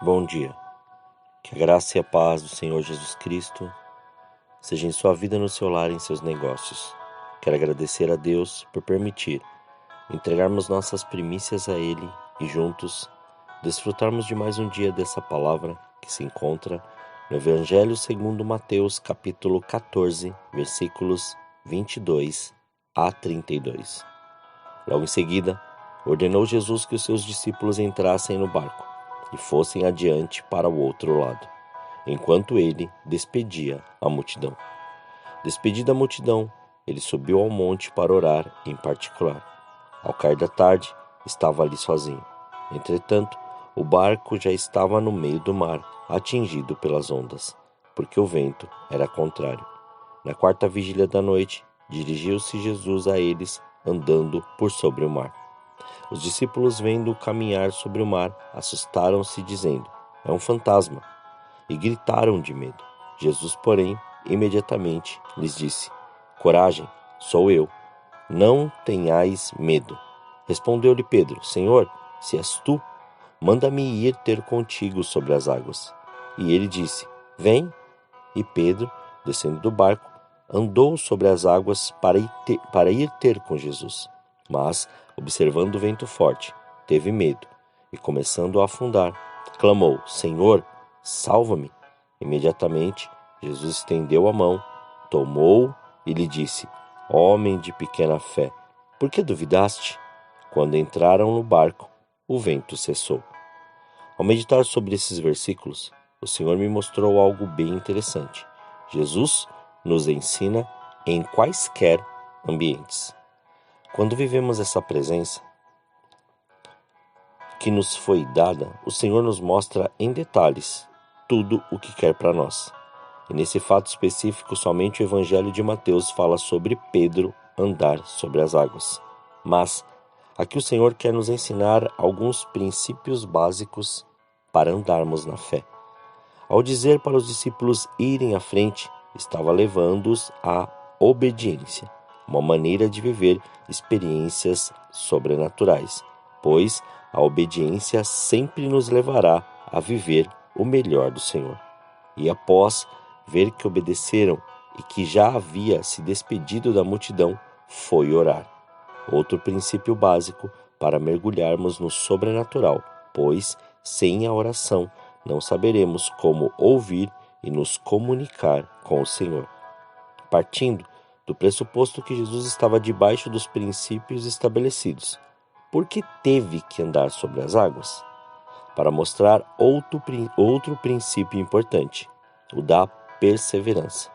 Bom dia, que a graça e a paz do Senhor Jesus Cristo seja em sua vida, no seu lar e em seus negócios. Quero agradecer a Deus por permitir entregarmos nossas primícias a Ele e juntos desfrutarmos de mais um dia dessa palavra que se encontra no Evangelho segundo Mateus, capítulo 14, versículos 22 a 32. Logo em seguida, ordenou Jesus que os seus discípulos entrassem no barco e fossem adiante para o outro lado, enquanto ele despedia a multidão. Despedida a multidão, ele subiu ao monte para orar em particular. Ao cair da tarde, estava ali sozinho. Entretanto, o barco já estava no meio do mar, atingido pelas ondas, porque o vento era contrário. Na quarta vigília da noite, dirigiu-se Jesus a eles, andando por sobre o mar. Os discípulos, vendo-o caminhar sobre o mar, assustaram-se, dizendo: "É um fantasma!" e gritaram de medo. Jesus, porém, imediatamente lhes disse: "Coragem, sou eu. Não tenhais medo." Respondeu-lhe Pedro: "Senhor, se és tu, manda-me ir ter contigo sobre as águas." E ele disse: "Vem." E Pedro, descendo do barco, andou sobre as águas para ir ter com Jesus. Mas, observando o vento forte, teve medo e, começando a afundar, clamou: "Senhor, salva-me!" Imediatamente, Jesus estendeu a mão, tomou e lhe disse: "Homem de pequena fé, por que duvidaste?" Quando entraram no barco, o vento cessou. Ao meditar sobre esses versículos, o Senhor me mostrou algo bem interessante. Jesus nos ensina em quaisquer ambientes. Quando vivemos essa presença que nos foi dada, o Senhor nos mostra em detalhes tudo o que quer para nós. E nesse fato específico, somente o Evangelho de Mateus fala sobre Pedro andar sobre as águas. Mas aqui o Senhor quer nos ensinar alguns princípios básicos para andarmos na fé. Ao dizer para os discípulos irem à frente, estava levando-os à obediência, uma maneira de viver experiências sobrenaturais, pois a obediência sempre nos levará a viver o melhor do Senhor. E após ver que obedeceram e que já havia se despedido da multidão, foi orar. Outro princípio básico para mergulharmos no sobrenatural, pois sem a oração não saberemos como ouvir e nos comunicar com o Senhor. Partindo do pressuposto que Jesus estava debaixo dos princípios estabelecidos, por que teve que andar sobre as águas? Para mostrar outro princípio importante, o da perseverança,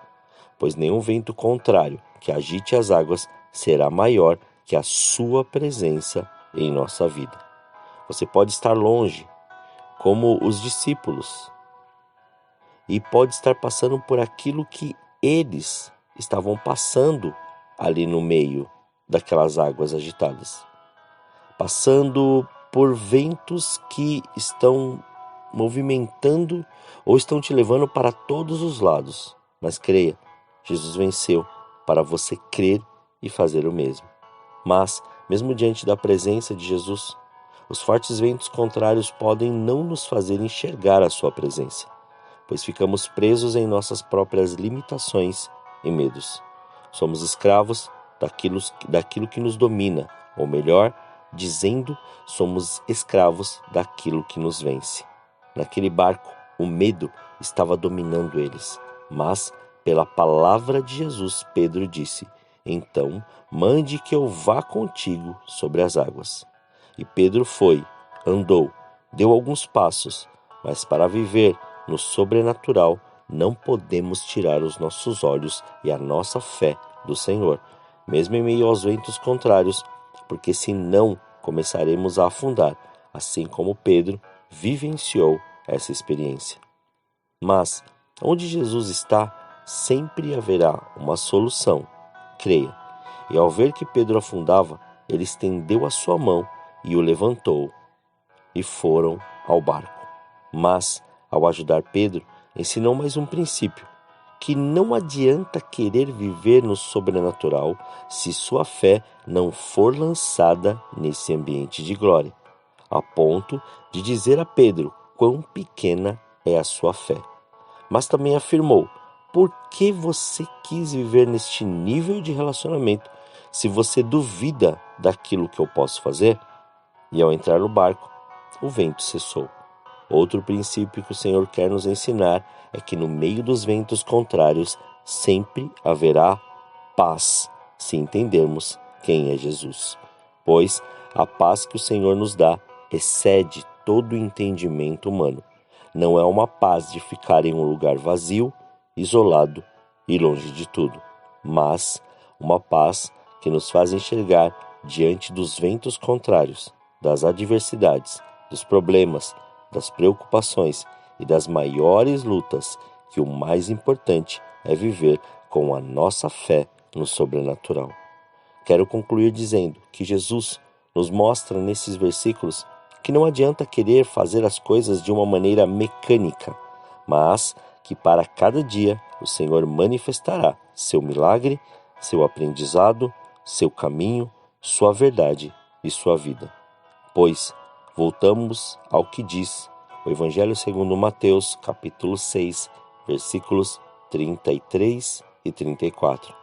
pois nenhum vento contrário que agite as águas será maior que a sua presença em nossa vida. Você pode estar longe, como os discípulos, e pode estar passando por aquilo que eles estavam passando ali no meio daquelas águas agitadas, passando por ventos que estão movimentando ou estão te levando para todos os lados. Mas creia, Jesus venceu para você crer e fazer o mesmo. Mas, mesmo diante da presença de Jesus, os fortes ventos contrários podem não nos fazer enxergar a sua presença, pois ficamos presos em nossas próprias limitações e medos. Somos escravos daquilo que nos domina, ou melhor, dizendo, somos escravos daquilo que nos vence. Naquele barco, o medo estava dominando eles, mas, pela palavra de Jesus, Pedro disse: "Então, mande que eu vá contigo sobre as águas." E Pedro foi, andou, deu alguns passos, mas para viver no sobrenatural, não podemos tirar os nossos olhos e a nossa fé do Senhor, mesmo em meio aos ventos contrários, porque senão começaremos a afundar, assim como Pedro vivenciou essa experiência. Mas, onde Jesus está, sempre haverá uma solução, creia. E ao ver que Pedro afundava, ele estendeu a sua mão e o levantou, e foram ao barco. Mas, ao ajudar Pedro, ensinou mais um princípio, que não adianta querer viver no sobrenatural se sua fé não for lançada nesse ambiente de glória, a ponto de dizer a Pedro, quão pequena é a sua fé. Mas também afirmou: por que você quis viver neste nível de relacionamento se você duvida daquilo que eu posso fazer? E ao entrar no barco, o vento cessou. Outro princípio que o Senhor quer nos ensinar é que no meio dos ventos contrários sempre haverá paz, se entendermos quem é Jesus. Pois a paz que o Senhor nos dá excede todo o entendimento humano. Não é uma paz de ficar em um lugar vazio, isolado e longe de tudo, mas uma paz que nos faz enxergar diante dos ventos contrários, das adversidades, dos problemas, das preocupações e das maiores lutas, que o mais importante é viver com a nossa fé no sobrenatural. Quero concluir dizendo que Jesus nos mostra nesses versículos que não adianta querer fazer as coisas de uma maneira mecânica, mas que para cada dia o Senhor manifestará seu milagre, seu aprendizado, seu caminho, sua verdade e sua vida. Pois voltamos ao que diz o Evangelho segundo Mateus, capítulo 6, versículos 33 e 34.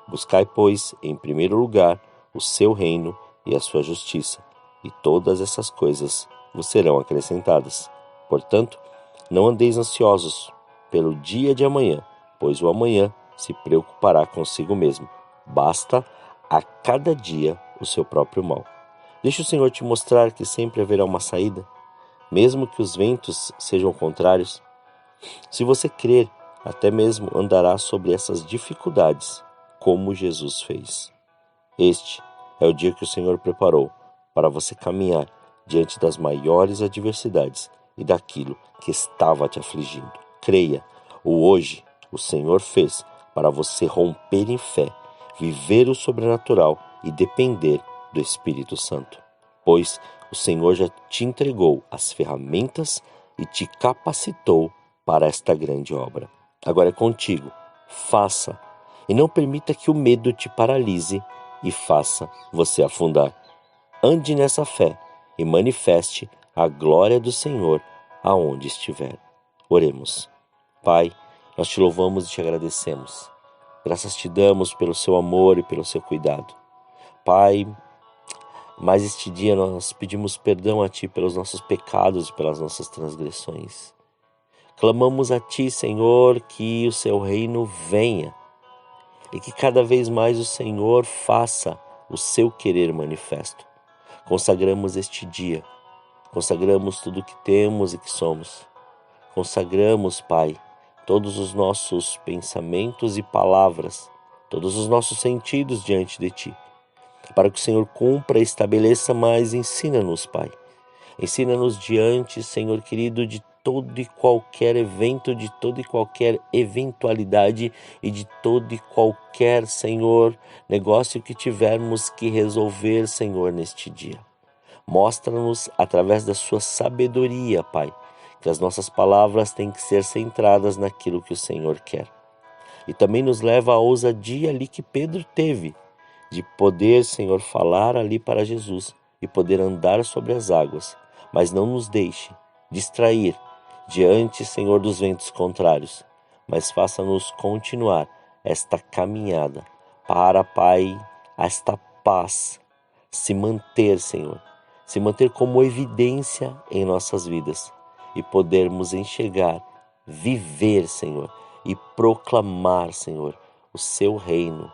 Buscai, pois, em primeiro lugar o seu reino e a sua justiça, e todas essas coisas vos serão acrescentadas. Portanto, não andeis ansiosos pelo dia de amanhã, pois o amanhã se preocupará consigo mesmo. Basta a cada dia o seu próprio mal. Deixa o Senhor te mostrar que sempre haverá uma saída, mesmo que os ventos sejam contrários. Se você crer, até mesmo andará sobre essas dificuldades, como Jesus fez. Este é o dia que o Senhor preparou para você caminhar diante das maiores adversidades e daquilo que estava te afligindo. Creia, o hoje o Senhor fez para você romper em fé, viver o sobrenatural e depender do Espírito Santo. Pois o Senhor já te entregou as ferramentas e te capacitou para esta grande obra. Agora é contigo. Faça. E não permita que o medo te paralise e faça você afundar. Ande nessa fé e manifeste a glória do Senhor aonde estiver. Oremos. Pai, nós te louvamos e te agradecemos. Graças te damos pelo seu amor e pelo seu cuidado. Pai, mais este dia nós pedimos perdão a Ti pelos nossos pecados e pelas nossas transgressões. Clamamos a Ti, Senhor, que o seu reino venha e que cada vez mais o Senhor faça o seu querer manifesto. Consagramos este dia, consagramos tudo o que temos e que somos. Consagramos, Pai, todos os nossos pensamentos e palavras, todos os nossos sentidos diante de Ti, para que o Senhor cumpra e estabeleça, mas ensina-nos, Pai. Ensina-nos diante, Senhor querido, de todo e qualquer evento, de toda e qualquer eventualidade e de todo e qualquer, Senhor, negócio que tivermos que resolver, Senhor, neste dia. Mostra-nos, através da sua sabedoria, Pai, que as nossas palavras têm que ser centradas naquilo que o Senhor quer. E também nos leva à ousadia ali que Pedro teve, de poder, Senhor, falar ali para Jesus e poder andar sobre as águas. Mas não nos deixe distrair diante, Senhor, dos ventos contrários, mas faça-nos continuar esta caminhada para, Pai, esta paz se manter, Senhor, se manter como evidência em nossas vidas e podermos enxergar, viver, Senhor, e proclamar, Senhor, o seu reino.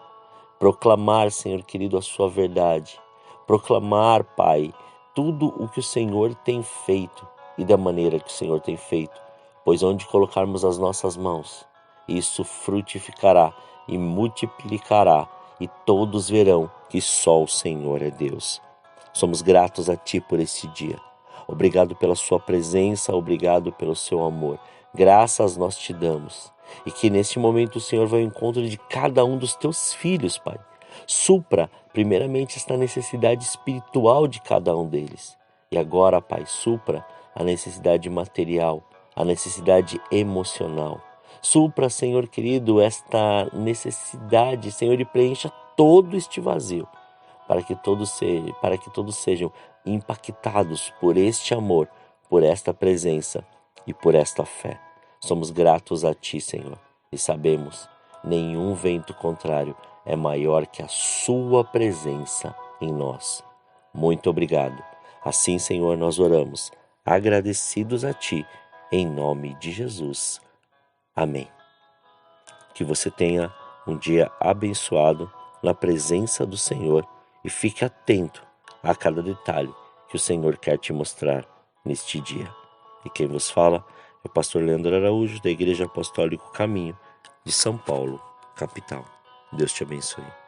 Proclamar, Senhor querido, a sua verdade. Proclamar, Pai, tudo o que o Senhor tem feito e da maneira que o Senhor tem feito. Pois onde colocarmos as nossas mãos, isso frutificará e multiplicará, e todos verão que só o Senhor é Deus. Somos gratos a Ti por esse dia. Obrigado pela sua presença, obrigado pelo seu amor. Graças nós te damos. E que neste momento o Senhor vai ao encontro de cada um dos teus filhos, Pai. Supra, primeiramente, esta necessidade espiritual de cada um deles. E agora, Pai, supra a necessidade material, a necessidade emocional. Supra, Senhor querido, esta necessidade, Senhor, e preencha todo este vazio, para que todos sejam impactados por este amor por esta presença e por esta fé. Somos gratos a Ti, Senhor, e sabemos, nenhum vento contrário é maior que a Sua presença em nós. Muito obrigado. Assim, Senhor, nós oramos, agradecidos a Ti, em nome de Jesus. Amém. Que você tenha um dia abençoado na presença do Senhor e fique atento a cada detalhe que o Senhor quer te mostrar neste dia. E quem vos fala é o pastor Leandro Araújo, da Igreja Apostólica Caminho de São Paulo, capital. Deus te abençoe.